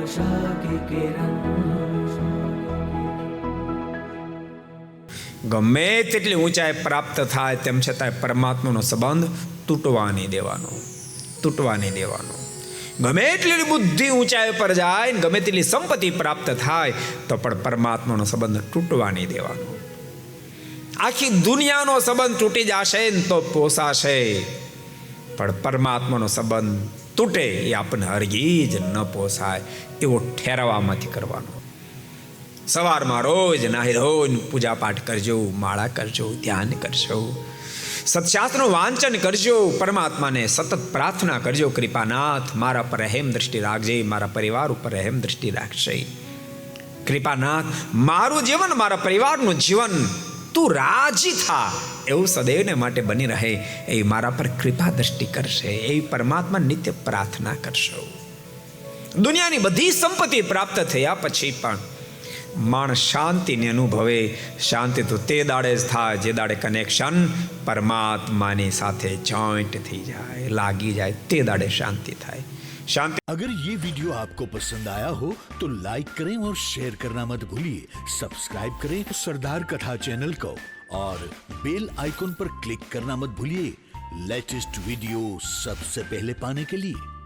आशा की किरण। ગમે તેટલી ઊંચાઈ પ્રાપ્ત થાય તેમ છતાં પરમાત્માનો સંબંધ તૂટવા નહીં દેવાનો, તૂટવા નહીં દેવાનો. ગમે એટલી બુદ્ધિ ઊંચાઈ પર જાય, ગમે તેટલી સંપત્તિ પ્રાપ્ત થાય તો પણ પરમાત્માનો સંબંધ તૂટવા નહીં દેવાનો. આખી દુનિયાનો સંબંધ તૂટી જશે ને તો પોસાશે, પણ પરમાત્માનો સંબંધ તૂટે એ આપણને હરગીજ ન પોસાય એવો ઠેરવામાંથી કરવાનો. સવારમાં રોજ નાહી રોજ પૂજા પાઠ કરજો, માળા કરજો, ધ્યાન કરજો, સત્શાસ્ત્રનું વાંચન કરજો, પરમાત્માને સતત પ્રાર્થના કરજો, કૃપાનાથ મારા પર રહેમ દ્રષ્ટિ રાખજે, મારા પરિવાર ઉપર રહેમ દ્રષ્ટિ રાખશે. કૃપાનાથ મારું જીવન, મારા પરિવારનું જીવન તું રાજી થા એવું સદૈવને માટે બની રહે એ મારા પર કૃપા દ્રષ્ટિ કરશે, એ પરમાત્મા નિત્ય પ્રાર્થના કરશો. દુનિયાની બધી સંપત્તિ પ્રાપ્ત થયા પછી પણ માણસ શાંતિને અનુભવે. શાંતિ તો તે દાડે જ થાય જે દાડે કનેક્શન પરમાત્માની સાથે જોઈન્ટ થઈ જાય, લાગી જાય, તે દાડે શાંતિ થાય. शांति। अगर ये वीडियो आपको पसंद आया हो तो लाइक करें और शेयर करना मत भूलिए। सब्सक्राइब करें सरदार कथा चैनल को और बेल आइकॉन पर क्लिक करना मत भूलिए लेटेस्ट वीडियो सबसे पहले पाने के लिए।